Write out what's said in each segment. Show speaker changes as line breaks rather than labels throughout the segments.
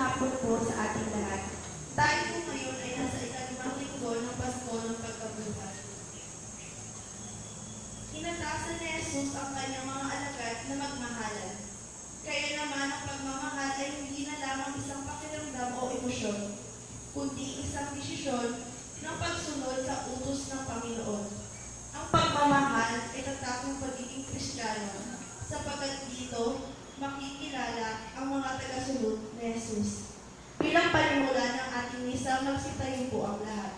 hapon po sa ating lahat.
Tayo po ngayon ay nasa ikalimang linggo ng Pasko ng Pagkabuhay. Inatasan ni Jesus ang kanyang mga alagad na magmahalan. Kaya naman ang pagmamahal ay hindi na lamang isang pakiramdam o emosyon, kundi isang desisyon ng pagsunod sa utos ng Panginoon. Ang pagmamahal ay tatak ng pagiging Kristiyano, sapagkat dito makikilala ang mga tagasunod ni Jesus. Bilang panimula ng ating misa, magsitayo po ang lahat.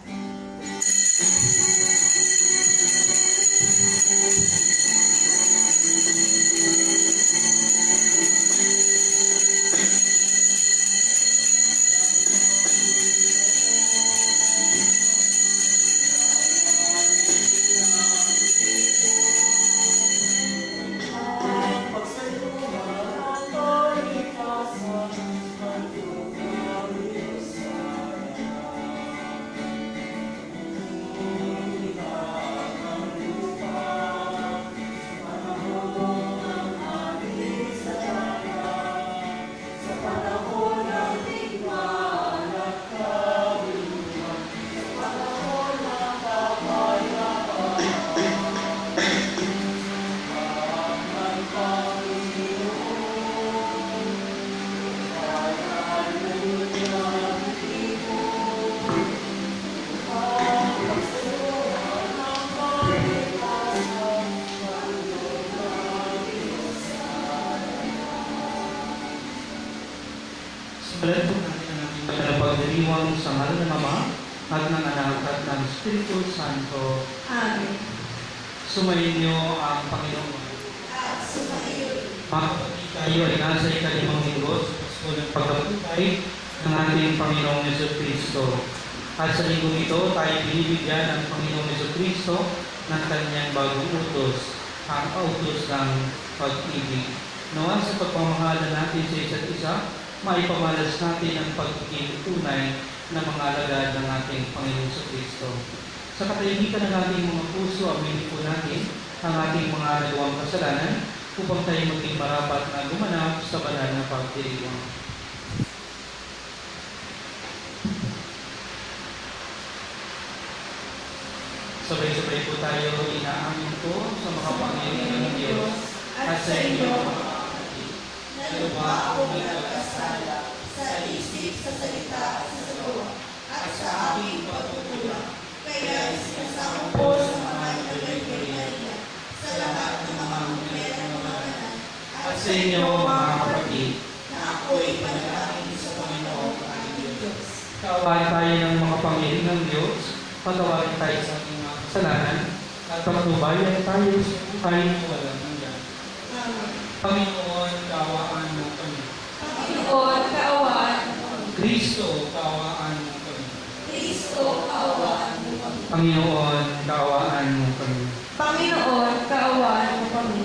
Simulan po natin ang ating pagdiriwang sa ngalan ng Ama at ng Anak at ng Espiritu Santo.
Amen.
Sumainyo ang Panginoon.
At sumayon.
Mga kapatid, tayo ay nasa ikalimang linggo sa Pasko ng Pagkabuhay ng ating Panginoong Jesucristo. At sa linggo ito, tayo binibigyan ng Panginoong Jesucristo ng kanyang bagong utos, ang utos ng pag-ibig. Nawa sa pagmamahalan natin sa isa't isa, maipamalas natin ang pagiging tunay na mga alagad ng ating Panginoon Jesucristo. Sa katahimikan ng ating mga puso, aminin po natin ang ating mga nagawang kasalanan upang tayo maging marapat na gumanap sa banal na pagdiriwang. Sabay-sabay po tayo inaamin po sa makapangyarihan ng Diyos at sa inyo mga kapatid.
Nalupa ako nagkasala sa isip, sa salita, sa gawa, at sa aking pagkukulang. Kaya sinasamo ko sa mga ilagay kay Maria, sa lahat ng mga mujer ng mga kanan,
At sa inyo mga kapatid,
na ako'y panalangin sa Panginoon aking Diyos.
kaawaan tayo ng mga pangyarihan ng Diyos, patawarin tayo sa ating mga kasalanan, at pagtubayan tayo sa buhay na walang hanggan.
Amen.
Panginoon, kaawaan mo kami.
Panginoon, kaawaan mo kami.
Kristo, kaawaan mo kami.
Kristo, kaawaan mo kami.
Panginoon, kaawaan mo kami.
Panginoon, kaawaan mo kami.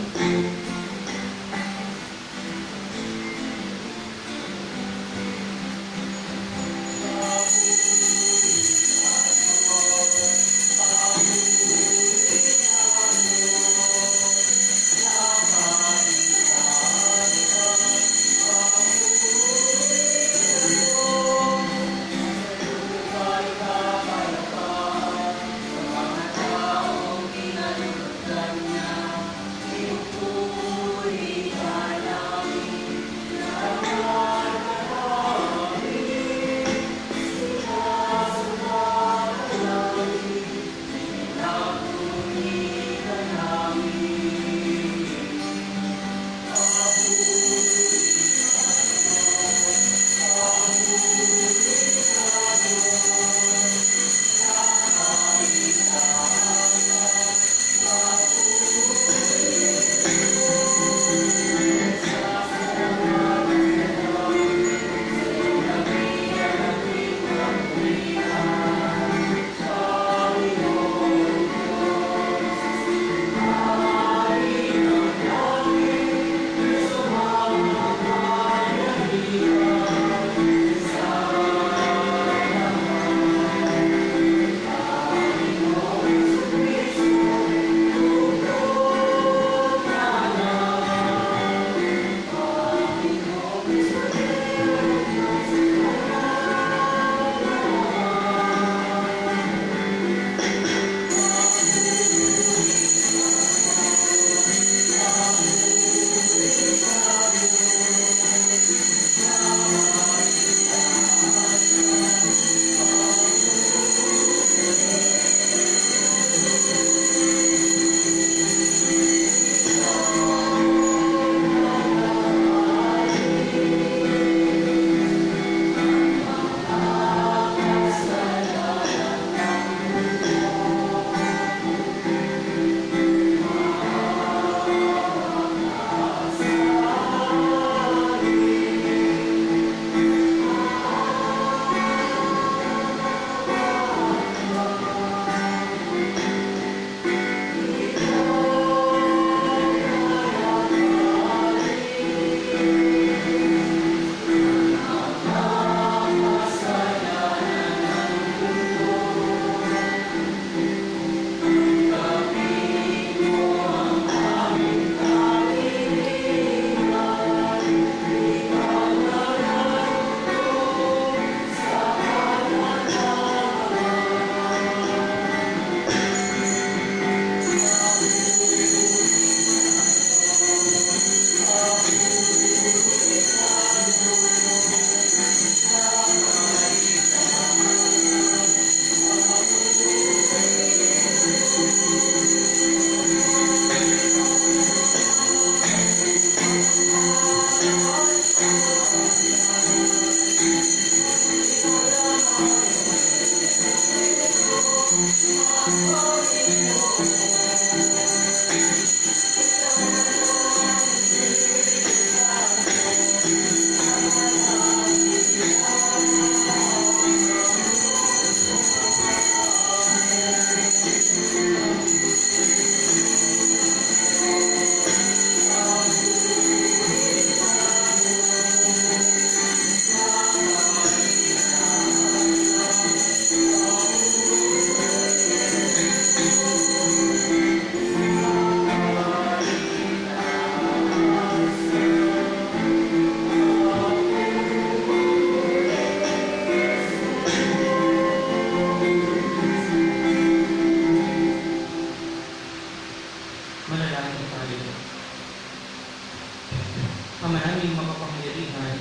aming makapangyarihan,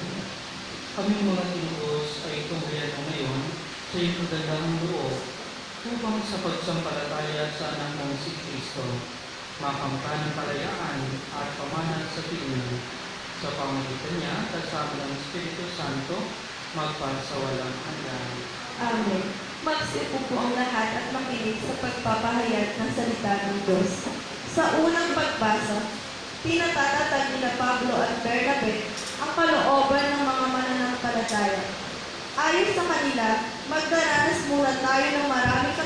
kaming mga tinuos ay tunghayan mo ngayon sa iyong kagandahang loob upang sa pagsampalataya sa anak mong si Kristo, makamtan ng kalayaan at pamanan sa Pilipinas sa pamagitan niya at kasama ng Espiritu Santo magpasawalang hanggan.
Amen. Magsiupo po ang lahat at makinig sa pagpapahayag ng salita ng Diyos. Sa unang pagbasa, pinatatatag nila Pablo at Bernabe ang kalooban ng mga mananampalataya. Ayon sa kanila, magdaranas muna tayo ng maraming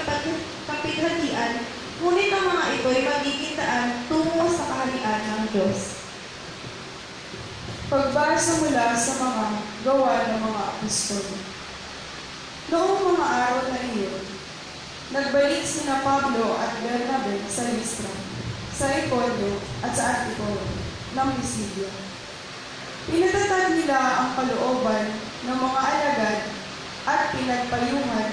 kapighatian, ngunit ang mga ito'y magiging daan tungo sa kaharian ng Diyos.
Pagbasa mula sa mga gawa ng mga apostol. Noong mga araw na iyon, nagbalik sina Pablo at Bernabe sa Listra, sa Iconio at sa Antipolo ng Pisidia. Pinatatag nila ang kalooban ng mga alagad at pinagpayungan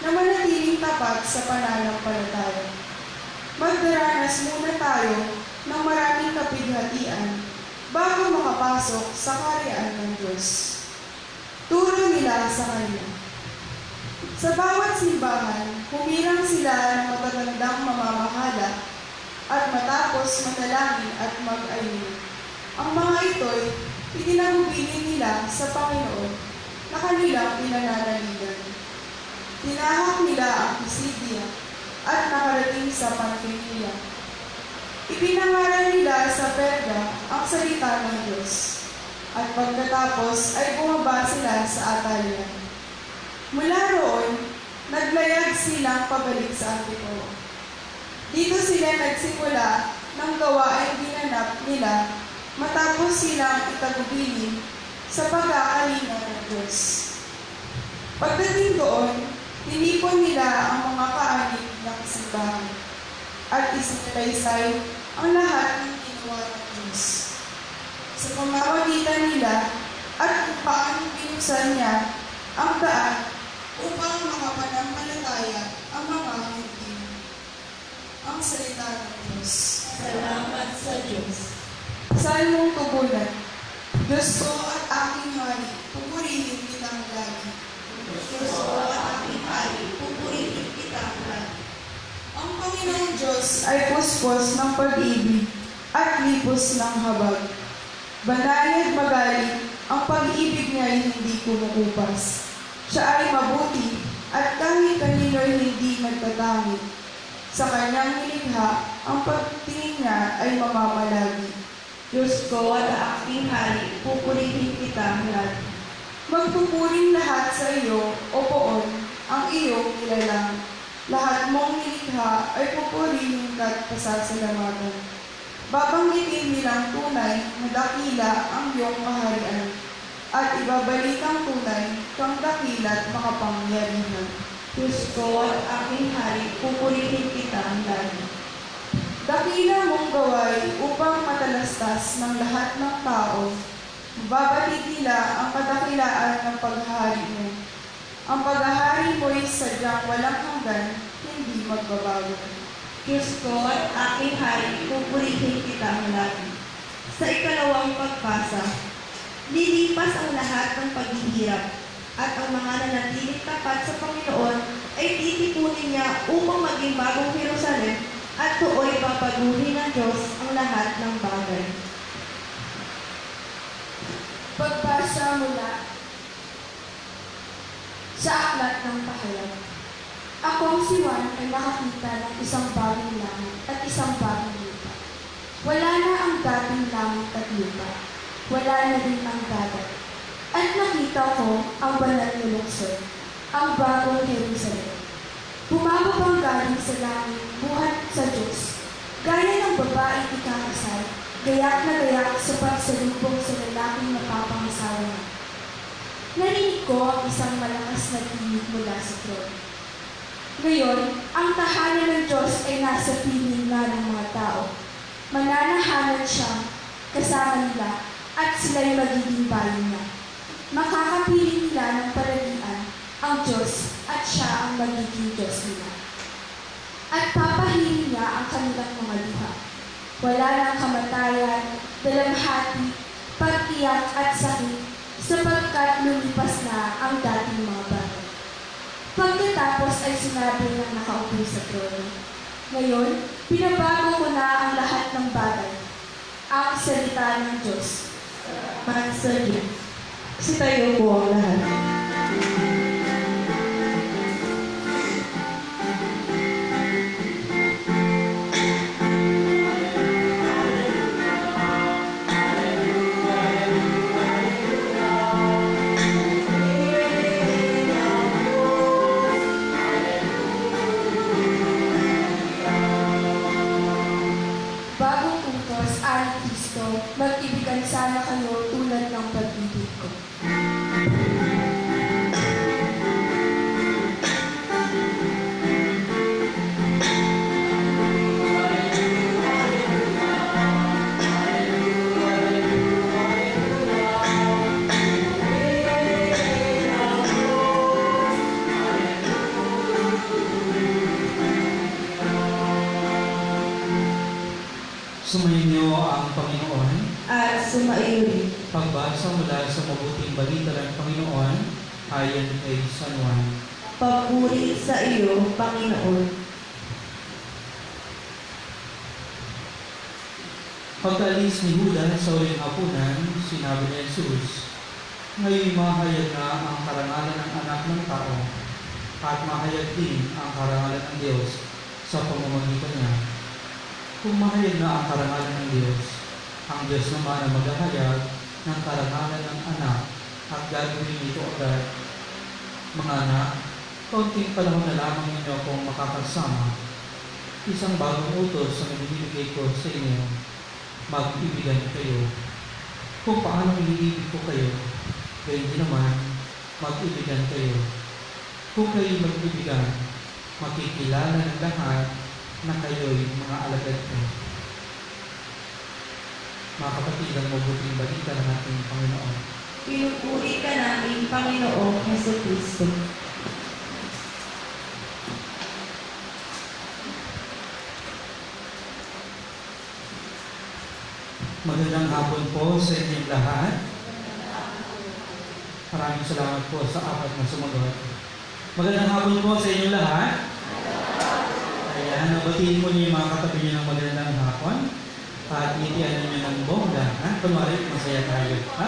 na manatiling tapat sa pananampalataya. Magdaranas muna tayo ng maraming kapighatian bago makapasok sa kaharian ng Diyos. Turo nila sa kanila. Sa bawat simbahan, humirang sila ng matatandang mamamahala at matapos manalangin at mag-ayun. Ang mga ito'y itinagubilin nila sa Panginoon na kanilang pinananaligan. Tinahak nila ang Pisidia at nakarating sa Pamphilya. Ipinangaral nila sa Perga ang salita ng Diyos, at pagkatapos ay bumaba sila sa Atalia. Mula roon, naglayag silang pabalik sa Antipolo. Dito sila nagsimula ng gawaing ginanap nila matapos silang itagubilin sa pagkakalinga ng Diyos. Pagdating doon, tinipon nila ang mga kaanib ng simbahan at isinalaysay ang lahat ng ginawa ng Diyos. Sa pamamagitan nila at kung paano binuksan niya ang daan upang makapanampalataya ang mga hindi. Ang salita ng Diyos.
Salamat sa Diyos.
Salmong tugunan. Diyos ko at aking hari, pupurihin kitang lagi.
Diyos ko at aking hari, pupurihin kita lagi.
Ang Panginoong Diyos ay puspos ng pag-ibig at lipos ng habag. Banay at magaling, ang pag-ibig niya ay hindi kumukupas. Siya ay mabuti at kahit kanino'y hindi nagtatangi. Sa kanyang nilikha, ang pagtingin niya ay mamamalagi.
Diyos ko at aking hari, pupurihin kita lagi.
Magpupuring lahat sa iyo, o poon, ang iyong nilalang. Lahat mong nilikha ay pupurihin ka't pasasalamatan. Babanggitin nilang tunay na dakila ang iyong kaharian, at ibabalitang tunay kang dakila at makapangyarihan.
Diyos ko at aking hari, pupurihin kita lagi.
Dakila mong gaway upang matalastas ng lahat ng tao. Babatid nila ang kadakilaan ng paghahari mo. Ang paghahari mo'y sadyang walang hanggan, hindi magbabago.
Diyos ko at aking hari, pupurihin kita lagi. Sa ikalawang pagbasa, lilipas ang lahat ng paghihirap, at ang mga nanatiling tapat sa Panginoon ay titipunin niya upang maging bagong Jerusalem, at tuoy papaguhin ng Diyos ang lahat ng bagay.
Pagbasa mula sa aklat ng pahayag. Akong si Juan ay nakakita ng isang bagong langit at isang bagong lupa. Wala na ang dating langit at lupa. Wala na din ang dagat. At nakita ko ang banal na lungsod, ang bagong Jerusalem. Bumababang galing sa langit, buhat sa Diyos, gaya ng babaeng ikakasal, gayak na gayak sa pagsalubong sa lalaking napapangasawa niya. Narinig ko ang isang malakas na tinig mula sa throne. Ngayon, ang tahanan ng Diyos ay nasa piling na ng mga tao. Mananahanan siya kasama nila at sila'y magiging bayan niya. Makakapiling nila ng palagian ang Diyos at siya ang magiging Diyos nila. At papahirin niya ang kanilang mga luha. Wala ng kamatayan, dalamhati,
pag-iyak at sakit, sapagkat lumipas na ang dating mga bagay. Pagkatapos ay sinabi ng nakaupo sa trono, ngayon, pinabago ko na ang lahat ng bagay. Ang salita ng Diyos.
Mansagin. Sitayo po ang lahat.
Bagong utos, ani Kristo, mag-ibigan sana kayo tulad ng pag-ibig ko.
Sumainyo ang Panginoon.
At sumaiyo rin.
Pagbasa mula sa mabuting balita ng Panginoon ayon kay San Juan.
Papuri sa iyo, Panginoon.
Pagkaalis ni Judas sa uling hapunan, sinabi ni Jesus, ngayon mahayag na ang karangalan ng anak ng tao at mahayag din ang karangalan ng Diyos sa pamamagitan niya. Kung mahayag na ang karangalan ng Diyos, ang Diyos naman ang maghahayag ng karangalan ng anak at gagawin ito agad. Mga anak, kaunting panahon na lamang ninyo akong makakasama. Isang bagong utos ang ibinibigay ko sa inyo, mag-ibigan kayo. Kung paano iniibig ko kayo, gayon din naman, mag-ibigan kayo. Kung kayo mag-ibigan, makikilala ng lahat na kayo'y mga alagad ko. Mga kapatid, ang mabuting balita ng ating Panginoon.
Pinupuri ka namin, Panginoong Jesucristo.
Magandang hapon po sa inyong lahat. Maraming salamat po sa apat na sumagot. Magandang hapon po sa inyong lahat. Ayan, nabatiin mo niyo yung mga katabi niyo ng magandang hapon. At itian niyo ng bongga. Kunwari, masaya tayo. Ha?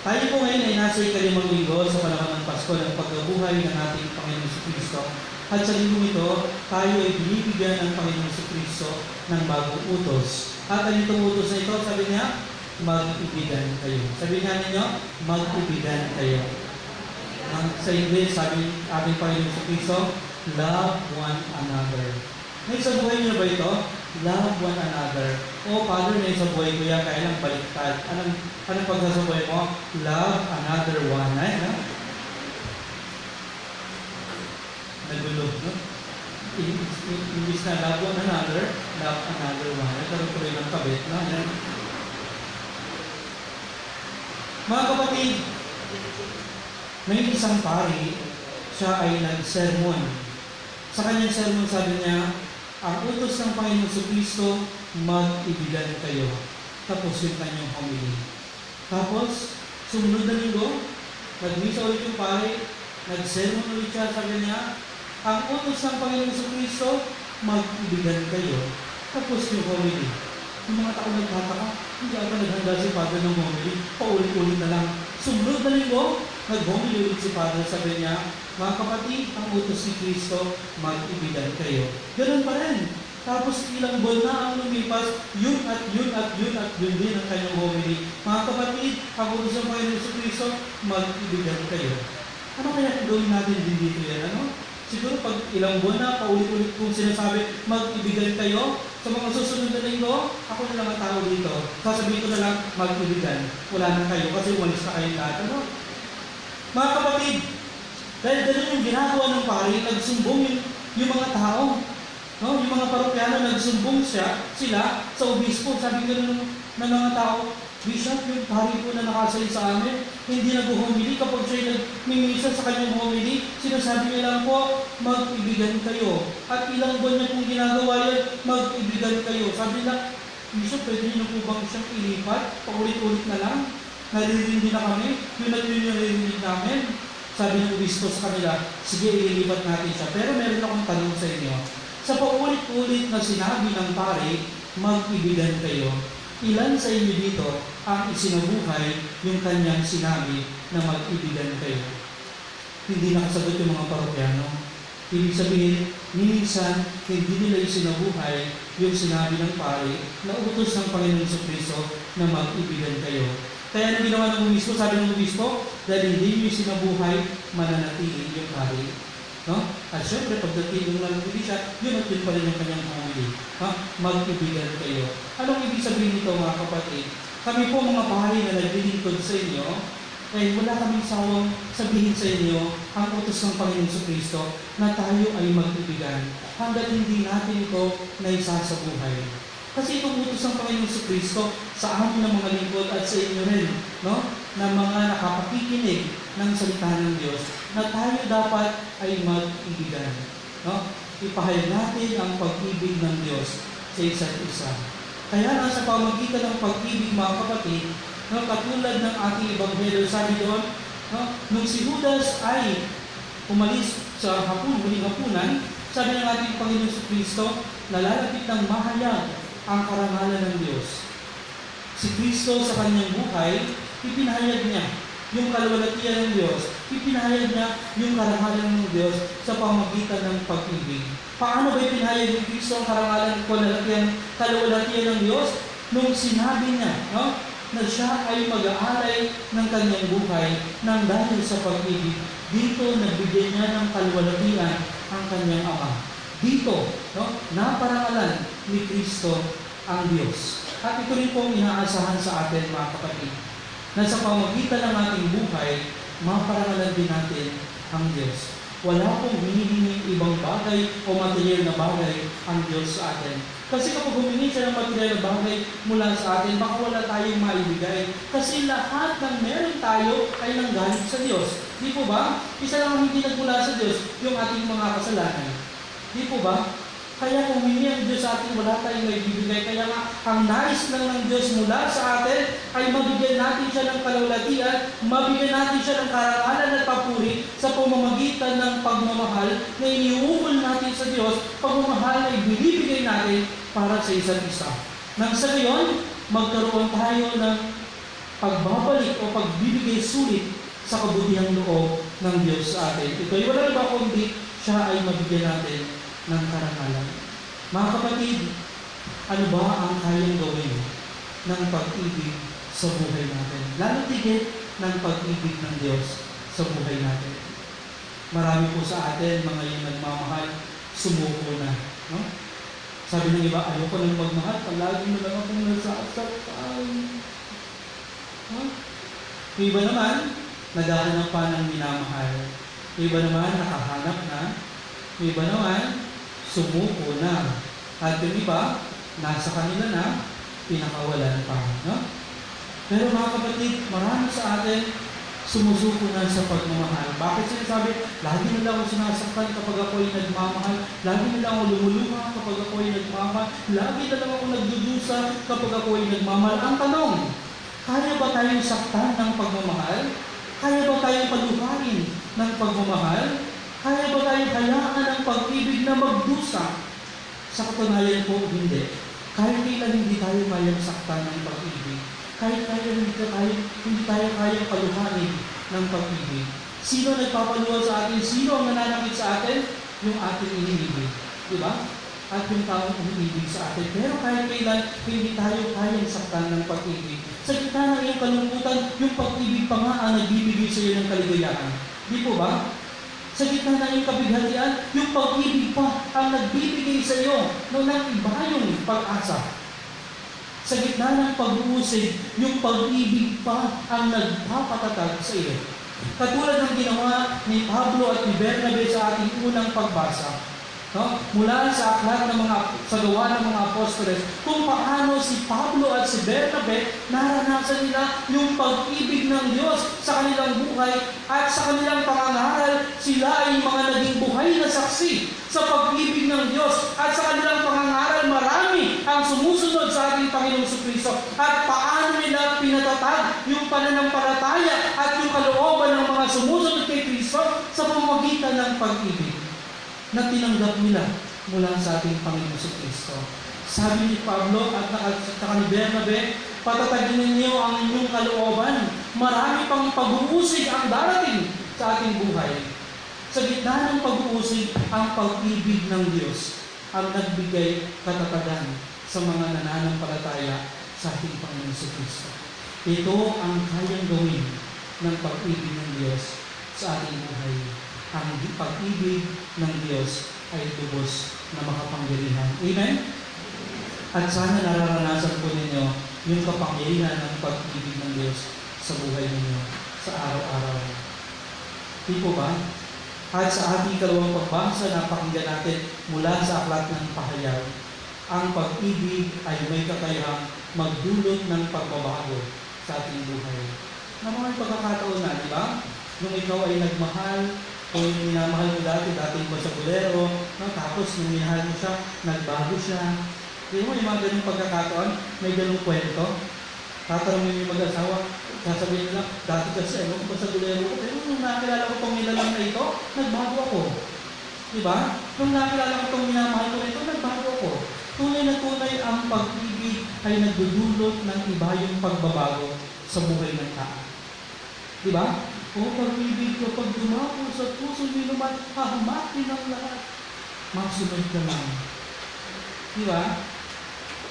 Tayo po ngayon ay nasa ikalimang linggo sa panahon ng Pasko ng pagkabuhay ng ating Panginoon Jesucristo. At sa linggong ito, tayo ay binibigyan ng Panginoon Jesucristo ng bagong utos. At ang itong utos na ito, sabi niya, mag-ibigan kayo. Sabi nga ninyo, mag-ibigan kayo. Sa English, sabi ating Panginoon Jesucristo, love one another. Ngayon sa buhay niyo ba ito? Love one another. O, Father, ngayon sa buhay ko yan, kaya lang baliktad. Anong pagsasabuhay mo? Love another one. Ay, no? Nagulo, no? Imbis na love one another, love another one. Nagkaroon ko rin ng kabit, no? Yan. Mga kapatid, may isang pari, siya ay nag-sermon. Sa kanyang sermon, sabi niya, ang utos ng Panginoon Jesucristo, mag-ibigan kayo. Tapos yung kanyang homily. Tapos, sumunod na linggo, nag-misa ulit yung pari, nag-sermon ulit siya, sabi niya, ang utos ng Panginoon Jesucristo, mag-ibigan kayo. Tapos yung homily. Yung mga tao nagtataka, hindi ata naghanda si Father ng homily, paulit-ulit na lang. Sumunod na linggo, nag-homily ulit si Father, sabi niya, mga kapatid, ang utos ni Kristo, mag-ibigan kayo. Ganun pa rin. Tapos ilang buwan na ang lumipas, yun at yun at yun at yun din ang kanyang homily. Mga kapatid, ang utos ng Panginoon sa Kristo, mag-ibigan kayo. Ano kaya gawin natin din dito yan? Ano? Siguro pag ilang buwan na, paulit-ulit kong sinasabi, mag-ibigan kayo. Sa mga susunod na linggo, ako na lang ang tao dito. Sasabihin ko na lang, mag-ibigan. Wala na kayo kasi umalis na kayong lahat. Ano? Mga kapatid, dahil ganun yung ginagawa ng pari, nagsumbong yung mga tao. No? Yung mga parokyano, nagsumbong sila sa obispo. Sabi ganun ng mga tao, Bishop, yung pari po na nakasali sa amin, hindi nag-homily. Kapag siya'y nagmimisa sa kanyang homily, sinasabi niya lang po, mag-ibigan kayo. At ilang buwan niya kung ginagawa yan, mag-ibigan kayo. Sabi na, Bishop, pwede niyo po bang siyang ilipat? Paulit-ulit na lang. Naririnig na kami. Yun at yun yung naririnig namin. Sabi ng obispo sa kanila, sige, ililipat natin siya. Pero meron akong tanong sa inyo. Sa paulit-ulit na sinabi ng pare, mag-ibigan kayo, ilan sa inyo dito ang isinabuhay yung kanyang sinabi na mag-ibigan kayo? Hindi nakasagot yung mga parokyano. Ibig sabihin, minsan, hindi nila isinabuhay yung sinabi ng pare na utos ng Panginoon Jesucristo na mag-ibigan kayo. Kaya ang ginawa ng obispo, sabi ng obispo, dahil hindi nyo sinabuhay, mananatili yung pare. No? At syempre, pagdating ng lalagili siya, yun at yun pa rin yung kanyang pamili. Mag-ibigan kayo. Anong ibig sabihin nito, mga kapatid? Kami po mga pare na naglilingkod sa inyo, eh wala kaming sawang sabihin sa inyo ang utos ng Panginoon Jesucristo na tayo ay mag-ibigan hanggat hindi natin ito naisasabuhay. Kasi itong utos ng Panginoon Jesucristo sa amin ng mga lingkod at sa inyo rin, no? Na mga nakapakikinig ng salita ng Diyos, na tayo dapat ay mag-ibigan. No? Ipahayag natin ang pag-ibig ng Diyos sa isa't isa. Kaya nga sa pamagitan ng pag-ibig, mga kapatid, no, katulad ng ating Ebanghelyo, sabi doon, no, nung si Judas ay umalis sa huling hapunan, sabi ng ating Panginoon Jesucristo, nalalapit ng mahayag ang karangalan ng Diyos. Si Kristo sa kanyang buhay, ipinahayag niya yung kalwalhatian ng Diyos, ipinahayag niya yung karangalan ng Diyos sa pamagitan ng pag-ibig. Paano ba ipinahayag ni Kristo ang karangalan ng kalwalhatian ng Diyos? Nung sinabi niya, no, na siya ay mag-aalay ng kanyang buhay nang dahil sa pag-ibig, dito nagbigay niya ng kalwalhatian ang kanyang Ama. Dito, no, naparangalan ni Kristo ang Diyos. At ito rin po ang inaasahan sa atin, mga kapatid, na sa pamagitan ng ating buhay, maparangalan din natin ang Diyos. Wala pong hinihinging ibang bagay o material na bagay ang Diyos sa atin. Kasi kapag humingi siya ng material na bagay mula sa atin, baka wala tayong maibigay. Kasi lahat ng meron tayo ay nanggaling sa Diyos. Di po ba? Isa lang ang hindi nagmula sa Diyos, yung ating mga kasalanan. Di po ba? Kaya kung humingi ang Diyos sa atin, wala tayong maibibigay. Kaya nga, ang nais lang ng Diyos mula sa atin ay mabigyan natin siya ng kalwalhatian, mabigyan natin siya ng karangalan at papuri sa pamamagitan ng pagmamahal na iniuukol natin sa Diyos, pagmamahal na ibinibigay natin para sa isa't isa. Nang sa gayon, magkaroon tayo ng pagbabalik o pagbibigay sulit sa kabutihang loob ng Diyos sa atin. Ito ay wala ba kundi siya ay mabigyan natin ng karangalan. Mga kapatid, ano ba ang kayang gawin ng pag-ibig sa buhay natin? Lalo tigit ng pag-ibig ng Diyos sa buhay natin. Marami po sa atin, mga yung nagmamahal, sumuko na. No? Sabi ng iba, ayoko nang magmahal, palagi mo lang akong nasasaktan. Huh? Yung iba naman, naghahanap pa ng minamahal. Yung iba naman, nakahanap na. Yung iba naman, sumuko na. At yung iba, nasa kanila na, pinakawalan pa. No? Pero mga kapatid, marami sa atin sumusuko na sa pagmamahal. Bakit sinasabi? Lagi nila ako sinasaktan kapag ako ay nagmamahal. Lagi nila ako lumulunga kapag ako ay nagmamahal. Lagi na lang ako nagdudusa kapag ako ay nagmamahal. Ang tanong, kaya ba tayong saktan ng pagmamahal? Kaya ba tayong paluhain ng pagmamahal? Kaya ba tayong hayaan ng pag-ibig na magdusa? Sa katunayan po, hindi. Kahit kailan hindi tayo kayang saktan ng pag-ibig. Kahit kailan hindi tayo kayang paluhanin ng pag-ibig. Sino nagpapaluha sa atin? Sino ang nananakit sa atin? Yung ating iniibig. Diba? At yung taong umiibig sa atin. Pero kahit kailan, hindi tayo kayang saktan ng pag-ibig. Sa gitna ng iyong kalungkutan, yung pag-ibig pa nga ang nagbibigay sa iyo ng kaligayahan. Di po ba? Sa gitna ng iyong kabighatian, yung pag-ibig pa ang nagbibigay sa iyo ng iba yung pag-asa. Sa gitna ng pag-uusig, yung pag-ibig pa ang nagpapatatag sa iyo. Katulad ng ginawa ni Pablo at ni Bernabe sa ating unang pagbasa. No? Mula sa aklat ng sa gawa ng mga apostoles, kung paano si Pablo at si Bernabe naranasan nila yung pag-ibig ng Diyos sa kanilang buhay at sa kanilang pangangaral, sila ay mga naging buhay na saksi sa pag-ibig ng Diyos at sa kanilang pangangaral marami ang sumusunod sa ating Panginoong Kristo at paano nila pinatatag yung pananampalataya at yung kalooban ng mga sumusunod kay Kristo sa pamamagitan ng pag-ibig na tinanggap nila mula sa ating Panginoong Kristo. Sabi ni Pablo at ni Bernabe, patatagin ninyo ang inyong kalooban. Marami pang pag-uusig ang darating sa ating buhay. Sa gitna ng pag-uusig, ang pag-ibig ng Diyos ang nagbigay katatagan sa mga nananampalataya sa ating Panginoon Kristo. Ito ang kayang gawin ng pag-ibig ng Diyos sa ating buhay. Ang pag-ibig ng Diyos ay lubos na makapangyarihan. Amen? At sana nararanasan po ninyo yung kapangyarihan ng pag-ibig ng Diyos sa buhay ninyo sa araw-araw. Di po ba? At sa ating kalawang pagbasa, napakinggan natin mula sa aklat ng pahayag, ang pag-ibig ay may kakayahang magdulot ng pagbabago sa ating buhay. Na mga pagkakataon na, di ba? Nung ikaw ay nagmahal, o yung minamahal mo dati ba sa bolero, no? Tapos nung minahal mo siya, nagbago siya. Di mo yung mga ganung pagkakataon, may ganung kwento. Tatanungin yung mag-asawa, sasabihin nila, dati kasi ano ko sa bolero ko, pero nung nakilala ko itong nilalang na ito, nagbago ako. Diba? Nung nakilala ko itong minamahal ko ito, nagbago ako. Tunay na tunay ang pag-ibig ay nagdudulot ng iba yung pagbabago sa buhay ng tao. Diba? O pag-ibig ko, pag dumako sa puso niyo naman, hahamakin ang lahat. Masunod ka lang. Diba?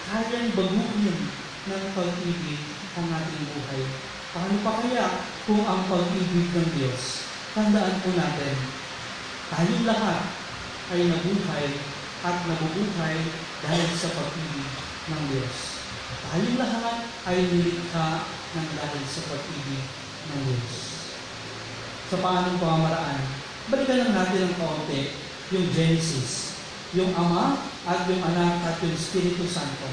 Kayang baguhin ng pag-ibig ang ating buhay. Paano pa kaya kung ang pag-ibig ng Diyos? Tandaan po natin, tayong lahat ay nabuhay at nabubuhay dahil sa pag-ibig ng Diyos. Tayong lahat ay nilikha ng dahil sa pag-ibig ng Diyos. Sa paanong pamamaraan, balikan lang natin ng kaunti yung Genesis, yung Ama at yung Anak at yung Espiritu Santo.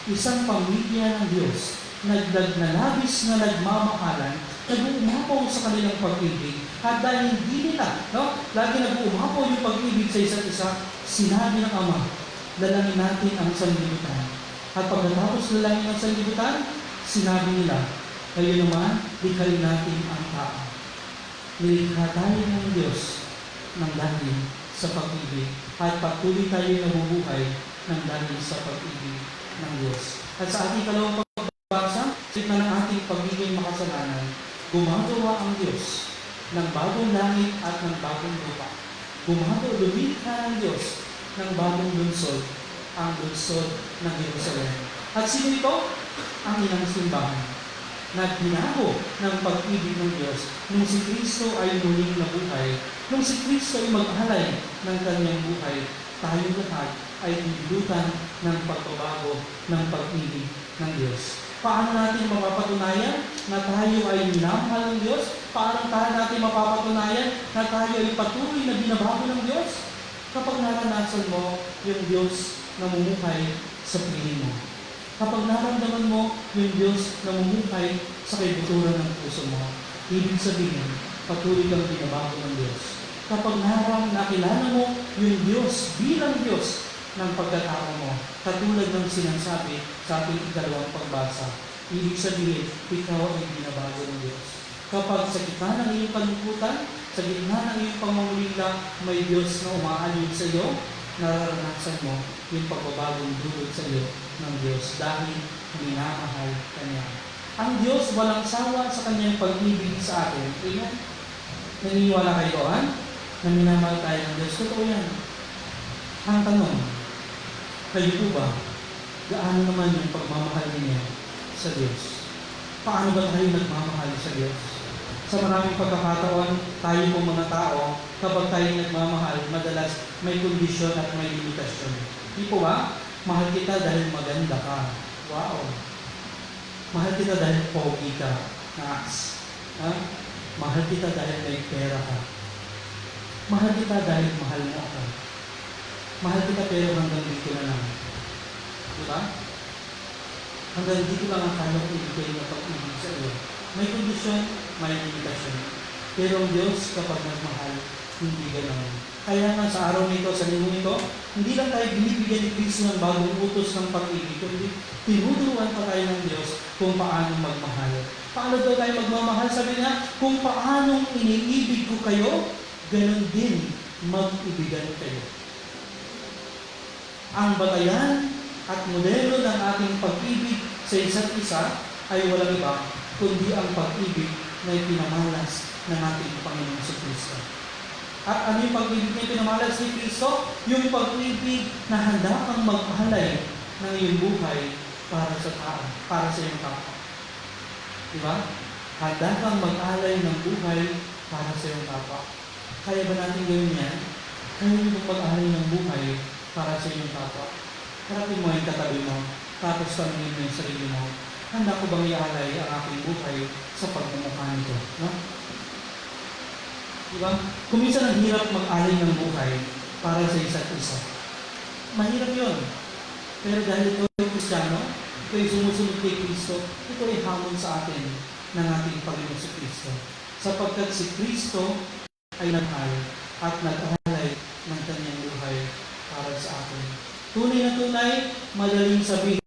Isang pamilya ng Diyos, naglaglabis na nagmamahalan, nag-uumapaw sa kanilang pag-ibig, at dahil hindi nila, lagi nag-uumapaw yung pag-ibig sa isa't isa, sinabi ng Ama, lalangin natin ang sanlibutan. At pagkatapos lalangin ang sanlibutan, sinabi nila, kayo naman, likhain natin ang tao. Nilikha tayo ng Diyos ng dahil sa pag-ibig, at patuloy tayo nabubuhay ng dahil sa pag-ibig ng Diyos. At sa ating kalawang pagbasa, sitna ng ating pagiging makasalanan, gumagawa ang Diyos ng bagong langit at ng bagong lupa. Lumikha ng Diyos ng bagong lungsod, ang lungsod ng Jerusalem. At sino ito? Ang inang simbahan. Nagbinago ng pag-ibig ng Diyos nung si Kristo ay muling nabuhay, nung si Kristo ay mag-alay ng kanyang buhay, tayo lahat ay dinilutan ng pagbabago ng pag-ibig ng Diyos. Paano natin mapapatunayan na tayo ay minamahal ng Diyos? Paano natin mapapatunayan na tayo ay patuloy na binabago ng Diyos? Kapag naranasan mo yung Diyos na mumuhay sa piling mo. Kapag naramdaman mo yung Diyos na mumuhay sa kaibuturan ng puso mo, ibig sabihin, patuloy kang binabago ng Diyos. Kapag nakilala mo yung Diyos bilang Diyos ng pagkatao mo, katulad ng sinasabi sa ating ikalawang pagbasa, ibig sabihin, ikaw ay binabago ng Diyos. Kapag sa gitna ng iyong kalungkutan, sa gitna ng iyong pangungulila, may Diyos na umaalin sa iyo, nararanasan mo yung pagbabagong dulot sa iyo ng Diyos dahil minamahal ka niya. Ang Diyos walang sawa sa kanyang pag-ibig sa atin. Amen? Naniniwala kayo, na minamahal tayo ng Diyos? Totoo yan. Ang tanong, kayo po ba, gaano naman yung pagmamahal niyo sa Diyos? Paano ba tayo nagmamahal sa Diyos? Sa maraming pagkakataon, tayo po mga tao, kapag tayo nagmamahal, madalas may kondisyon at may limitasyon. Di po ba? Mahal kita dahil maganda ka. Wow! Mahal kita dahil pogi ka. Nice. Mahal kita dahil may pera ka. Mahal kita dahil mahal mo ako. Mahal kita pero hanggang dito na lang. Di ba? Hanggang dito lang ang kaya kong ibigay na pag-ibig sa iyo. May kondisyon, may limitasyon. Pero ang Diyos kapag nagmahal, Hindi ganoon. Kaya nga sa araw nito, sa linggo nito, hindi lang tayo binibigyan ni Kristo ng bagong utos ng pag-ibig, kundi tinuturuan pa tayo ng Diyos kung paano magmahal. Paano daw tayo magmamahal? Sabi niya, kung paanong iniibig ko kayo, ganon din mag-ibigan kayo. Ang batayan at modelo ng ating pag-ibig sa isa't isa ay walang iba, kundi ang pag-ibig na ipinamalas ng ating Panginoon sa Kristo. At ano yung pag-ibig na ipinamalas ni Kristo? Yung pag-ibig na handa kang magpahalay ng iyong buhay para sa tao, para sa iyong kapwa. Diba? Handa kang mag-alay ng buhay para sa iyong kapwa. Kaya ba natin gawin yan? Kaya mo mag-alay ng buhay para sa iyong kapwa. Harapin mo yung katabi mo, tapos tanungin mo yung sarili mo, handa ko bang ialay ang aking buhay sa pagmumukha nito? No? Diba? Kung minsan ang hirap mag-alay ng buhay para sa isa't isa. Mahirap yun. Pero dahil ito ay Kristiyano, ito ay sumusunod kay Kristo, ito ay hamon sa atin ng ating Panginoon si Kristo. Sapagkat si Kristo ay nag-alay at nag-alay ng kanyang buhay para sa atin. Tunay na tunay, madaling sabihin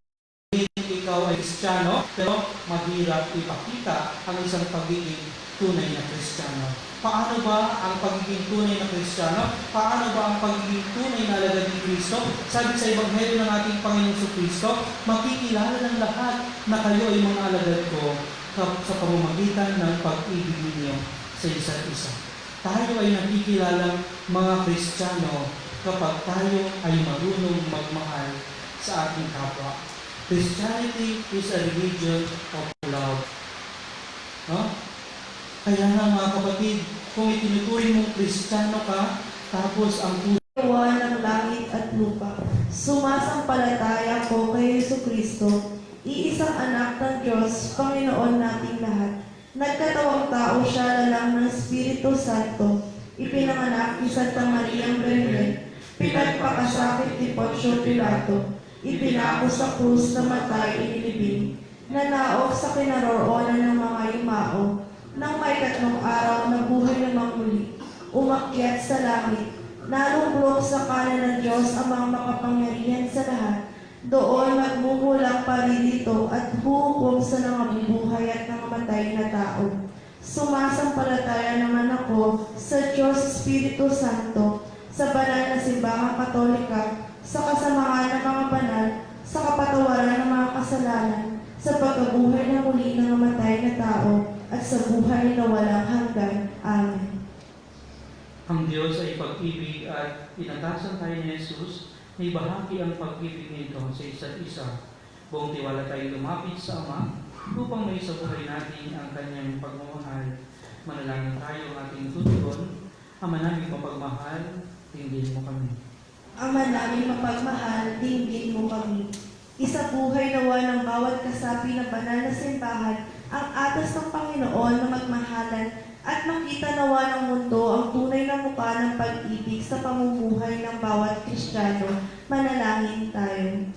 ikaw ay Kristiyano, pero mahirap ipakita ang isang pagiging tunay na Kristiyano. Paano ba ang pagiging tunay na Kristiyano? Paano ba ang pagiging tunay na alagad ni Kristo? Sabi sa Ebanghelyo ng ating Panginoon sa Kristo, makikilala ng lahat na kayo ay mga alagad ko sa pamamagitan ng pag-ibig ninyo sa isa't isa. Tayo ay nakikilalang mga Kristiyano kapag tayo ay marunong magmahal sa ating kapwa. Christianity is a religion of love. No? Kaya nga mga kapatid, kung itinuturing mong Kristiyano ka, tapos ang
Gawa ng langit at lupa. Sumasampalataya ko kay Jesucristo, iisang anak ng Diyos, Panginoon nating lahat. Nagkatawang tao siya lalang ng Espiritu Santo, ipinanganak ni Santa Mariang Virgen, pinagpakasakit ni Poncio Pilato, ipinako sa krus na matay inilibing, nanaog sa kinaroroonan ng mga yumao, nang may 3 araw na buhay namang muli, umakyat sa langit, nalumblok sa kanan ng Diyos ang mga makapangyarihan sa lahat, doon magmumulang parilito at huhukom sa nangabubuhay at nangamatay na tao. Sumasampalataya naman ako sa Diyos Espiritu Santo, sa banal na simbahang katolika, sa kasamahan ng mga banal, sa kapatawaran ng mga kasalanan, sa pagkabuhay na muli ng namatay na tao, at sa buhay na walang hanggan. Amen.
Ang Diyos ay pag-ibig at inatasan tayo ni Jesus na ibahagi ang pag-ibig nito sa isa't isa. Buong tiwala tayo lumapit sa Ama upang may sa buhay natin ang kanyang pagmamahal. Manalangin tayo ang ating tutugon. Ama namin mapagmahal, tingin mo kami.
Ama namin mapagmahal, dinggin mo kami. Isabuhay nawa ng bawat kasapi na banal na simbahan ang atas ng Panginoon na magmahalan at makita nawa ng mundo ang tunay na mukha ng pag-ibig sa pamumuhay ng bawat Kristiyano. Manalangin tayo.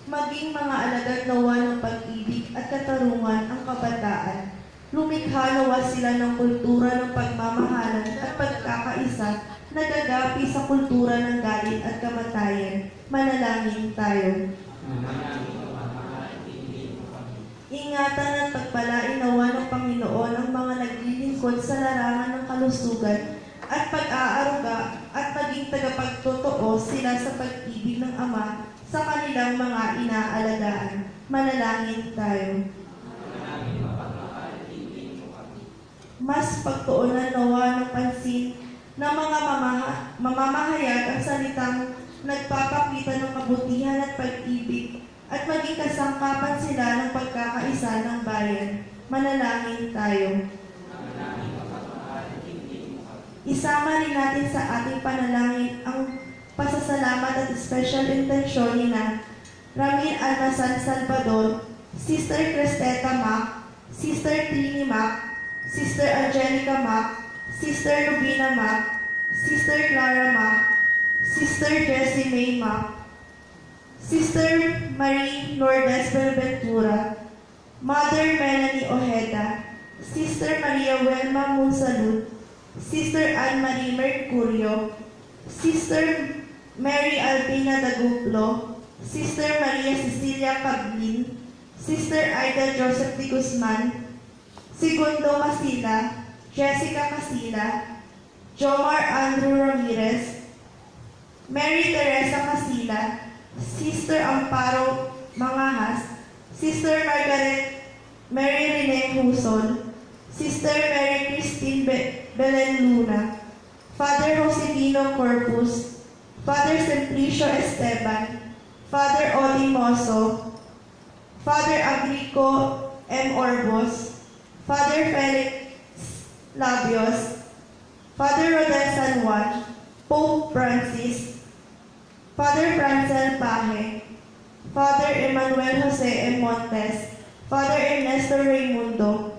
Maging mga alagad nawa ng pag-ibig at katarungan ang kabataan. Lumikha nawa sila ng kultura ng pagmamahalan at pagkakaisa, nagagapi sa kultura ng galit at kamatayan. Manalangin tayo. Ingatan at pagpalain nawa ng Panginoon ang mga naglilingkod sa larangan ng kalusugan at pag-aaruga at maging tagapagtotoo sila sa pag-ibig ng Ama sa kanilang mga inaalagaan. Manalangin tayo. Mas pagtuunan nawa ng pansin ng mga mamamahayag ang salitang nagpapakita ng kabutihan at pag-ibig at maging kasangkapan sila ng pagkakaisa ng bayan. Manalangin tayo. Isama rin natin sa ating panalangin ang pasasalamat at special intensyon ni na Ramil Almasan Salvador, Sister Cristeta Mac, Sister Trini Mac, Sister Angelica Mac, Sister Rubina Mac, Sister Clara Mac, Sister Jessie May Mac, Sister Marie Lourdes Belventura, Mother Melanie Ojeda, Sister Maria Welma Monsalud, Sister Anne-Marie Mercurio, Sister Mary Albina Daguplo, Sister Maria Cecilia Cablin, Sister Aida Joseph de Guzman, Segundo Masila, Jessica Masila, Jomar Andrew Ramirez, Mary Teresa Masila, Sister Amparo Mangahas, Sister Margaret Mary Rene Huson, Sister Mary Christine Belen Luna, Father Josefino Corpus, Father Simplicio Esteban, Father Odi Moso, Father Agrico M. Orbos, Father Felix Labios, Father Rodel San Juan, Pope Francis, Father Francel Paje, Father Emmanuel Jose M. Montes, Father Ernesto Raimundo,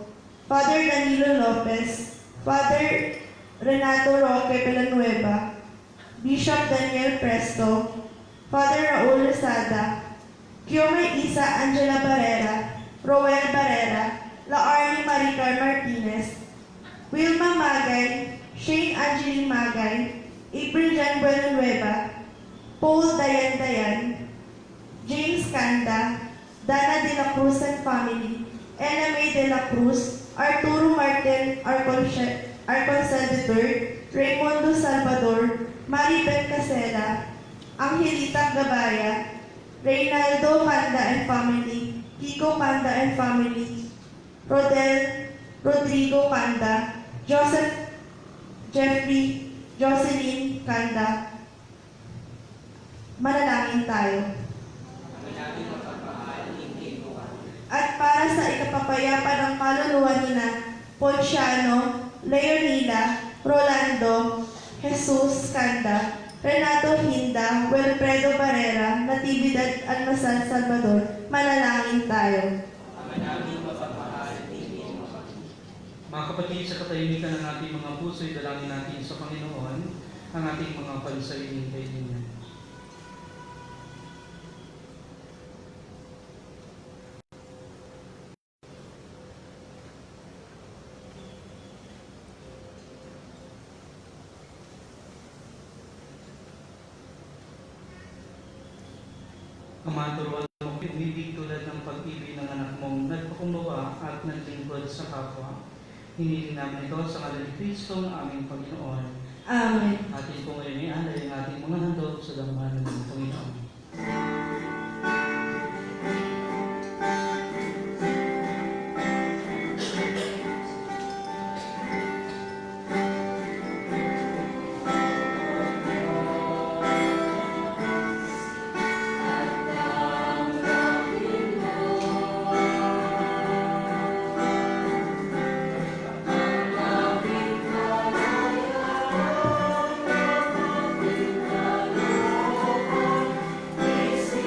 Father Danilo Lopez, Father Renato Roque Villanueva, Bishop Daniel Presto, Father Raul Resada, Kiome Isa Angela Barrera, Roel Barrera, Laarni Maricar Martinez, Wilma Magay, Shane Angeline Magay, April Jan Villanueva, Paul Dayan Dayan, James Kanda, Dana de la Cruz and family, Ella May de la Cruz, Arturo Martin Arconcel III, Raimundo Salvador, Maribel Casela, Angelita Gabaya, Reynaldo Kanda and family, Kiko Kanda and family, Rodrigo Kanda, Joseph Jeffrey, Jocelyn Kanda. Manalangin tayo. At para sa ikapapayapa ng kaluluwa nina Ponciano, Leonila, Rolando, Jesus Kanda, Renato Hinda, Wilfredo Barrera, Natividad Almasal Salvador, manalangin tayo.
Mga kapatid, sa katahimikan ng ating mga puso, idalangin natin sa Panginoon ang ating mga pansariling kailangan. Ama, turuan mo umibig tulad ng pag-ibig ng anak mong nagpakumbaba at naglingkod sa kapwa. Hiniling namin ito sa ngalan ni Kristo ng aming Panginoon.
Amen.
Atin po ngayon ay alay ang ating mga handog sa damahan ng Panginoon.
Yes.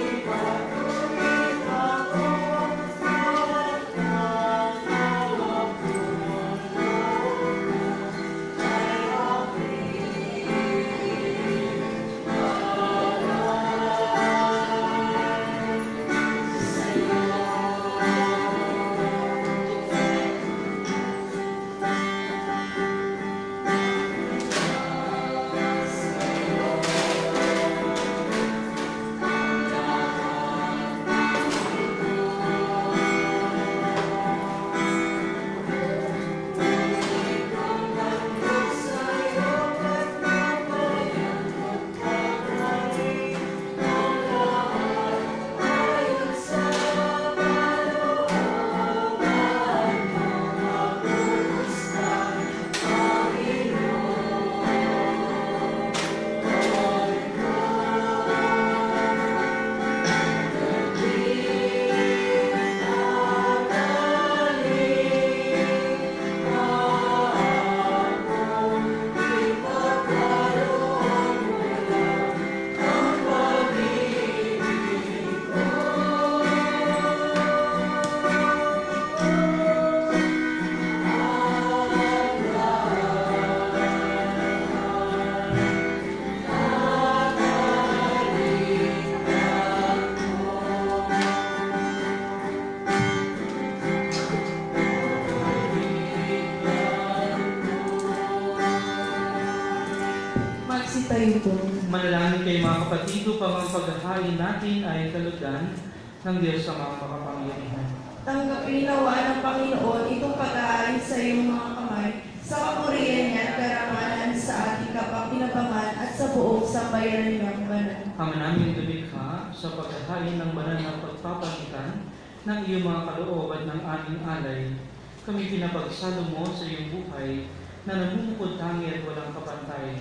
iyo po.
Manalangin kayo mga kapatid upang ang paghahain natin ay kalugdan ng Diyos sa mga makapangyarihan.
Tanggapin nawa ng Panginoon itong pag-aari sa iyong mga kamay sa kapurihan niya at karamanan sa ating kapakinabangan at sa buong sambayanan ng banal.
Ama namin lumikha sa paghahain ng banal na pagpapalitan ng iyong mga kalooban ng aming alay. Kami pinapagsalo mo sa iyong buhay na namumukod tangi at walang kapantay.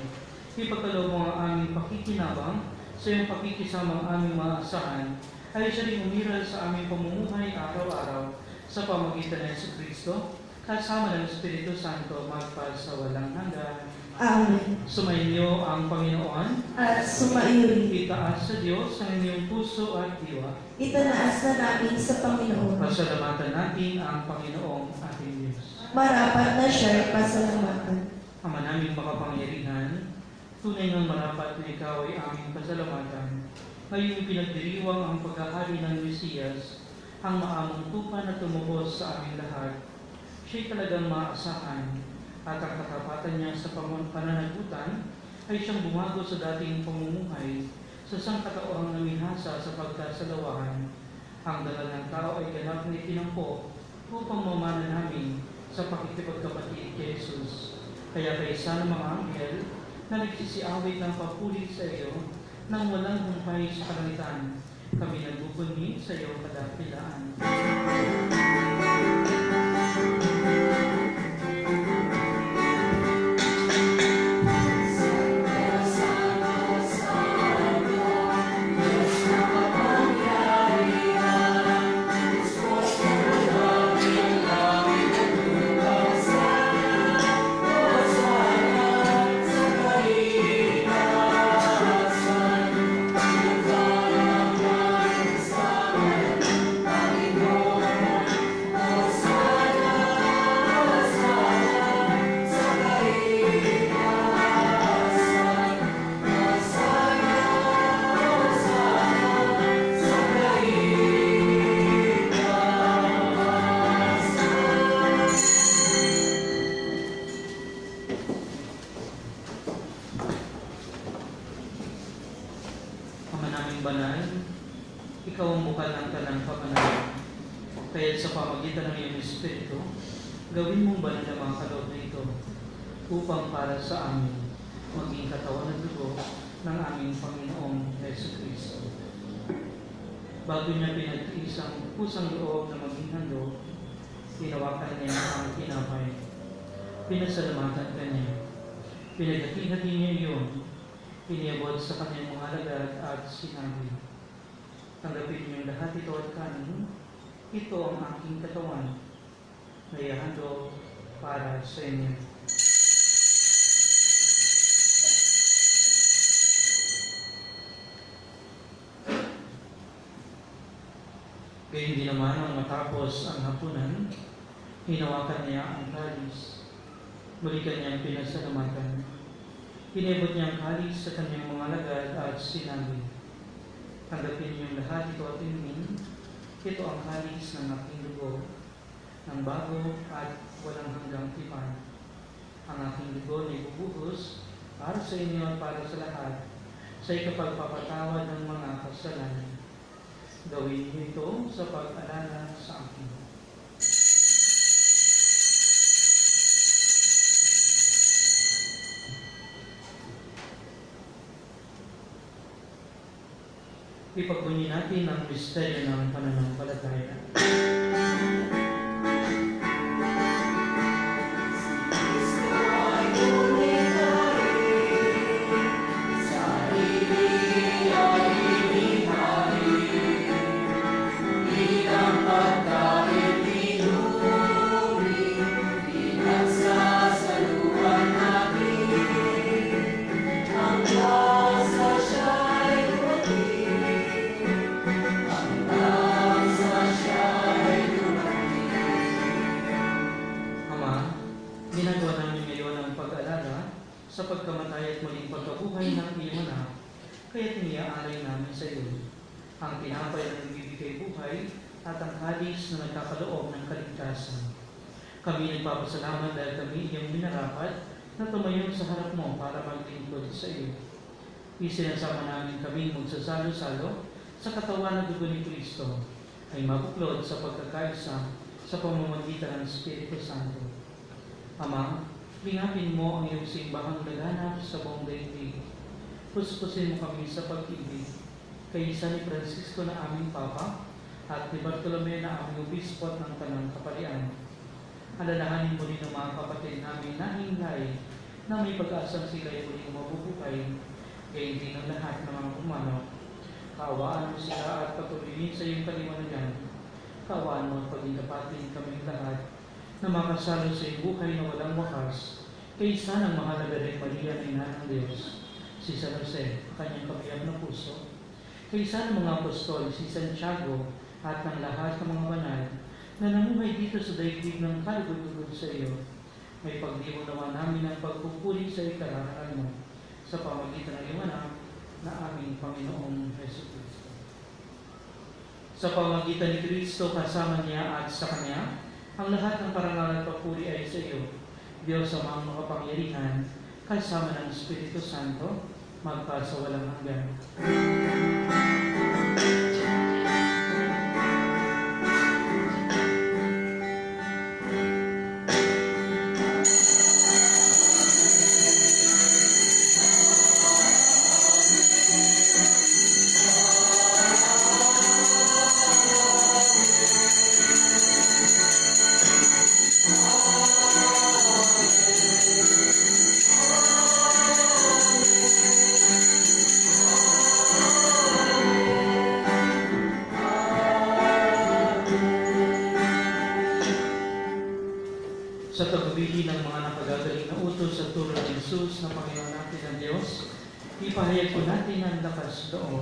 Ipagkaloob mo ang aming pakikinabang sa iyong pakikisamang aming maasahan ay siya rin umiral sa aming pamumuhay araw-araw sa pamagitan ng Kristo kasama ng Espiritu Santo magpa sa walang hanggan.
Amen.
Sumainyo ang Panginoon.
At sumairin.
Itaas sa Diyos ang inyong puso at diwa.
Itanaas na namin sa Panginoon.
Pasalamatan natin ang Panginoong ating Diyos.
Marapat na siya'y pasalamatan.
Ama naming makapangyarihan, tunay ng marapat na ikaw ay aming pasalamatan. Ngayong ipinagdiriwang ang pagkahari ng Mesiyas, ang maamong tupa na tumubos sa aming lahat. Siya'y talagang maasahan at ang katapatan niya sa pananagutan ay siyang bumago sa dating pamumuhay sa sangkataoang naminasa sa pagkasalawahan. Ang dagal ng tao ay ganap na itinampo upang mamana namin sa pakikipagkapatid kay Jesus. Kaya kaysa ng mga anghel na nagsisiawit ng papuri sa iyo nang walang humpay sa kalangitan, kami nagbubunyi sa iyo kadakilaan. Ama naming banal, ikaw ang bukal ng tanang kapanalan. Kaya sa pamagitan ng iyong Espiritu, gawin mong banal ang mga kaloob na ito upang para sa amin maging katawan at dugo ng aming Panginoong Yesu Kristo. Bago niya pinagtiis ang pusang loob na maging handog, tinawakan niya ang tinapay. Pinasalamatan ka niya. Pinaghati-hati niya iyon. Iniabot sa kanyang mga alagad at sinabi, tanggapin niyong lahat ito at kanin. Ito ang aking katawan na ihahandog para sa inyo. Gayun din naman ang matapos ang hapunan, hinawakan niya ang kalis. Muli kanyang pinasalamatan. Inibot niya ang kalis sa kanyang mga alagad at sinabi, tanggapin niyong lahat ito at inumin. Ito ang kalis ng aking dugo, ng bago at walang hanggang tipan. Ang aking dugo na ibubuhos para sa inyo at para sa lahat sa ikapagpapatawad ng mga kasalanan. Gawin niyo ito sa pag-alala sa akin. Ipagbunyi natin ang misteryo ng pananampalataya. Ginagawa namin ngayon ang pag-alala sa pagkamatay at muling pagkabuhay ng iyong anak, kaya tiniaalay namin sa iyo ang tinapay na nagbibigay buhay at ang kalis na nagkakaloob ng kaligtasan. Kami nagpapasalamat dahil kami iyong minarapat na tumayo sa harap mo para maglingkod sa iyo. Isinasama namin kaming magsasalo-salo sa katawan ng dugo ni Kristo ay mabuklod sa pagkakaisa sa pamamagitan ng Espiritu Santo. Ama, lingapin mo ang iyong simbahang laganap sa buong daigdig. Puspusin mo kami sa pag-ibig kay San ni Francisco na aming Papa at ni Bartolome na aming obispo at ng Tanang Kaparian. Alalahanin mo rin ang mga kapatid namin na hinlay na may pag-asang sila ay muling mabubuhay, gayon din ang lahat ng mga pumanaw. Kaawaan mo sila at patuloyin sa iyong kaliwanagan. Kaawaan mo at paghindapatin kaming lahat na makasalo sa iyong buhay na walang wakas, kaysa ng mahalaga rin Maria na Ina ng Diyos, si San Jose, kanyang kabiyak na puso, kaysa ng mga apostol, si Santiago, at ng lahat ng mga banal na namuhay dito sa daigdig ng kalugod-lugod sa iyo. May pagdibo naman namin ang pagpupuri sa ikararangal mo sa pamagitan ng iyong anak na aming Panginoong Hesus Kristo. Sa pamagitan ni Kristo, kasama niya at sa Kanya, ang lahat ng parangal at papuri ay sa iyo, Diyos Amang makapangyarihan, kasama ng Espiritu Santo, magpasawalang hanggan. Sa tagbili ng mga napagagaling na utos sa turo ni Jesus na Panginoon natin ang Diyos, ipahayag po natin ang lakas loob.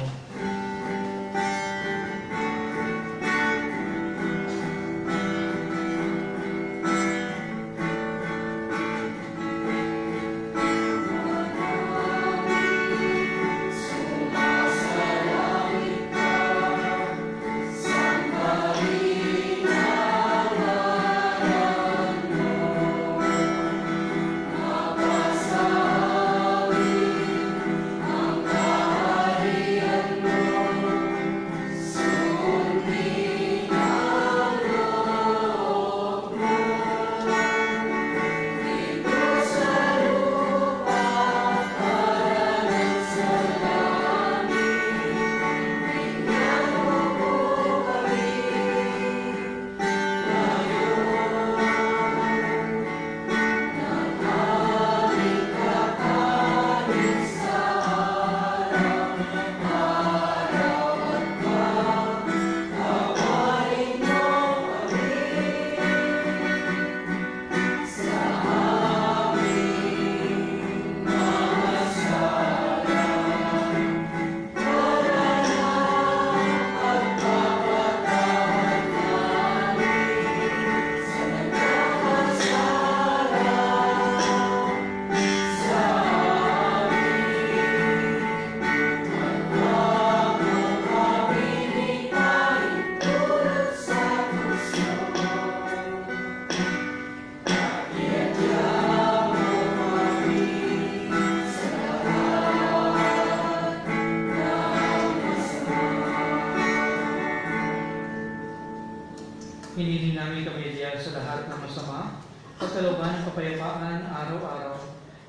Hinili namin kami diyan sa lahat ng masama, pagkalooban ng kapayapaan araw-araw,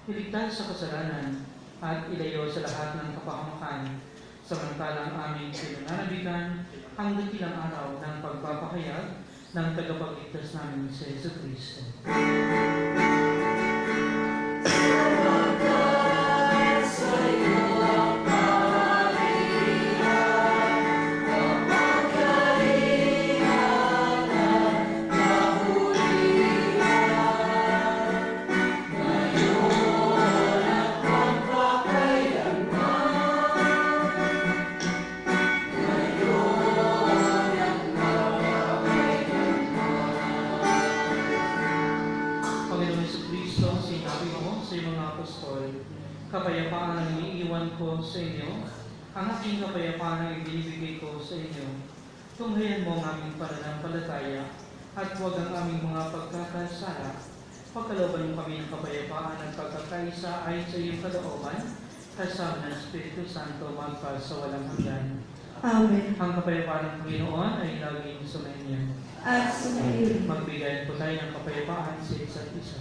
iligtas sa kasalanan, at ilayo sa lahat ng kapahamakan, samantalang aming pinananabikan ang dakilang araw ng pagpapahayag ng tagapagligtas namin si Hesus Kristo. Kapayapaan ang iniiwan ko sa inyo, ang aking kapayapaan ang ibinibigay ko sa inyo. Tunghayan mo ang aming pananampalataya at huwag ang aming mga pagkakasala. Pagkalooban mo kami ng kapayapaan at pagkakaisa ay sa iyong kalooban kasama ng Espiritu Santo magpa sa walang hanggan.
Amen.
Ang kapayapaan ng Panginoon ay laging sumainyo.
At sumayon.
Magbigay po tayo ng kapayapaan sa isa't isa.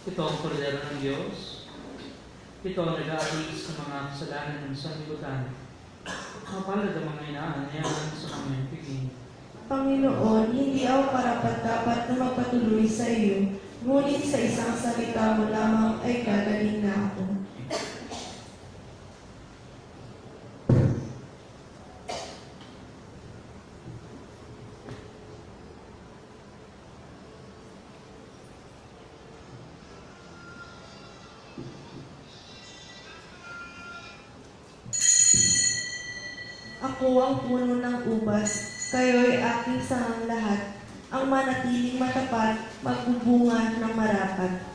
Ito ang kordero ng Diyos. Ito ang nag-aalis sa mga kasalanan ng sanlibutan. Mapalad ang mga inaanyayahan sa mga piging.
Panginoon, hindi ako karapat-dapat na magpatuloy sa iyo, ngunit sa isang salita mo lamang ay gagaling na ako. Ako ang puno ng ubas, kayo'y aking sangang lahat. Ang manatiling matapat, magbubunga ng marapat.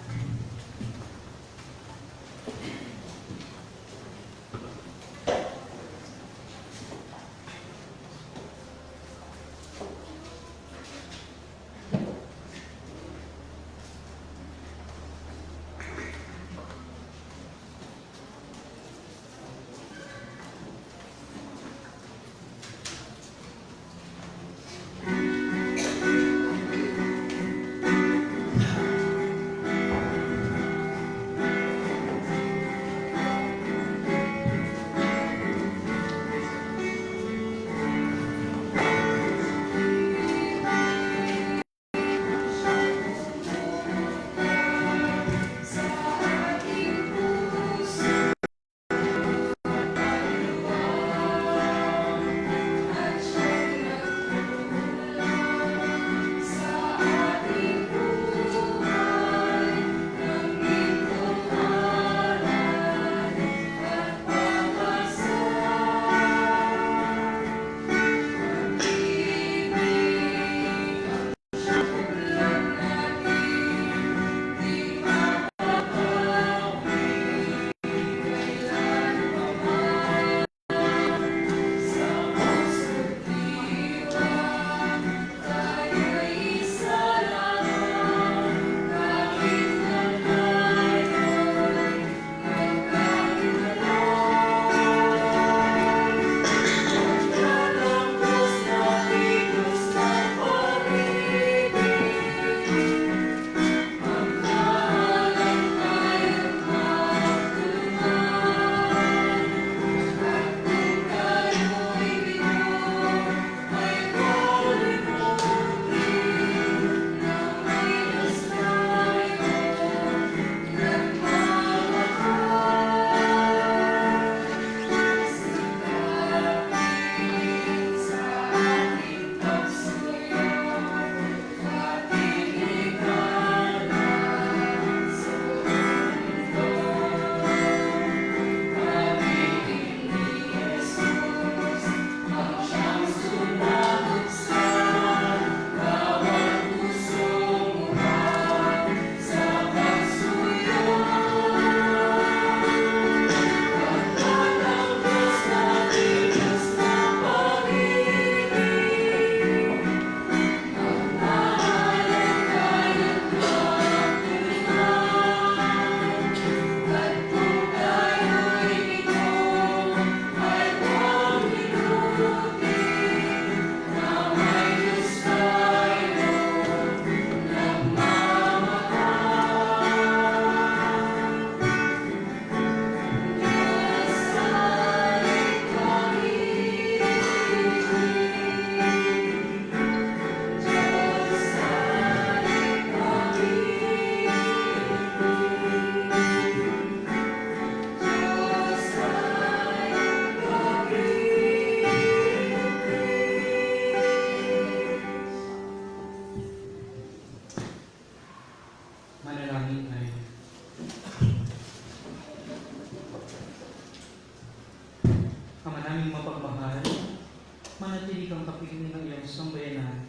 iyong sambayanan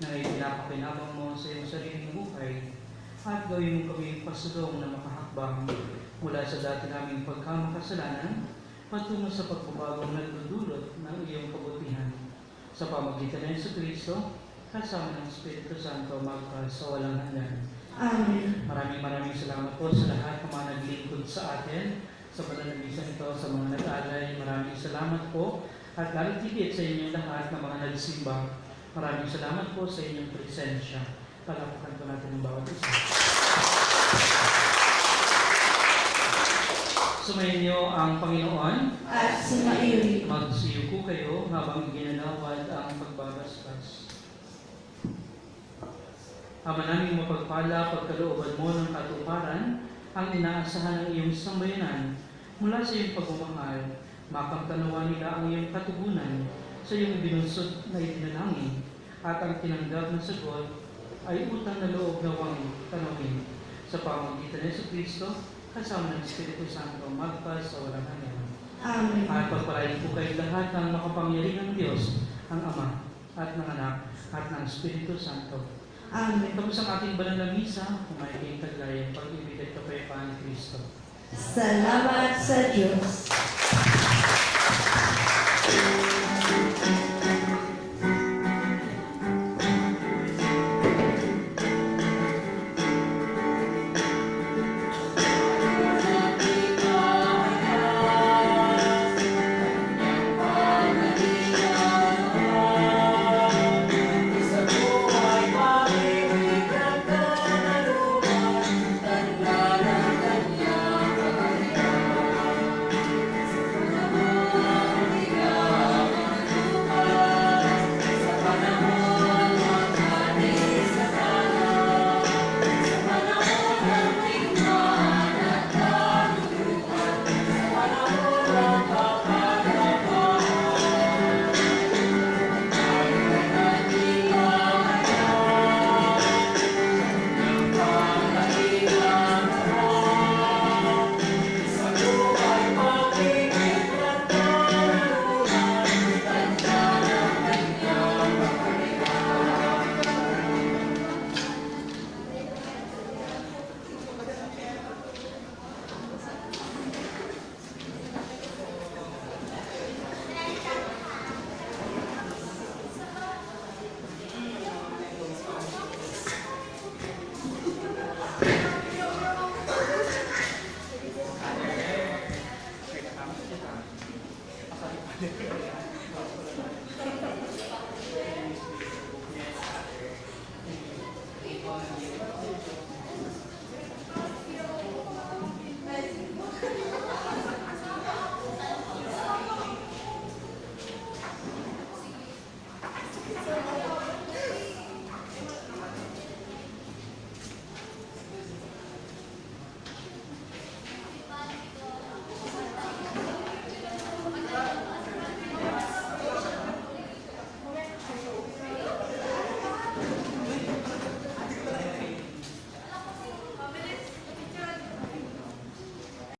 na ipinapakinabang mo sa iyong sariling buhay at gawin mo kami pasulong na makahakbang mula sa dati naming pagkamakasalanan patungo sa pagbabagong nagdudulot ng iyong kabutihan sa pamagitan ng Jesucristo kasama ng Espiritu Santo magpas sa walang hanggan.
Amen.
Maraming salamat po sa lahat ng mga naglingkod sa atin sa pananalisan ito, sa mga nag-aalay. Maraming salamat po at lalo tigit sa inyong lahat ng mga nagsimba. Maraming salamat po sa inyong presensya. Palapakan po natin ang bawat isa. Sumayin niyo ang Panginoon
At sumaiwi.
magsiyuko kayo habang iginalawad ang pagbabasbas. Ama naming mapagpala, pagkalooban mo ng katuparan, ang inaasahan ng iyong sambayanan mula sa iyong pagmamahal, makamtanawa nila ang iyong katugunan sa iyong binunsod na itinalangin, at ang tinanggap na sagot ay utang na loob na wang tanawin sa pamagitan ng Jesucristo kasama ng Espiritu Santo magpas sa walang hanggan.
Amen.
At pagpalain po kayo lahat ng makapangyarihang Diyos, ang Ama at ng Anak at ng Espiritu Santo.
Amen.
Tapos ang ating banal na misa, kumain kayong taglay, pag-ibig at kapayapaan ni Kristo.
Salamat sa Diyos.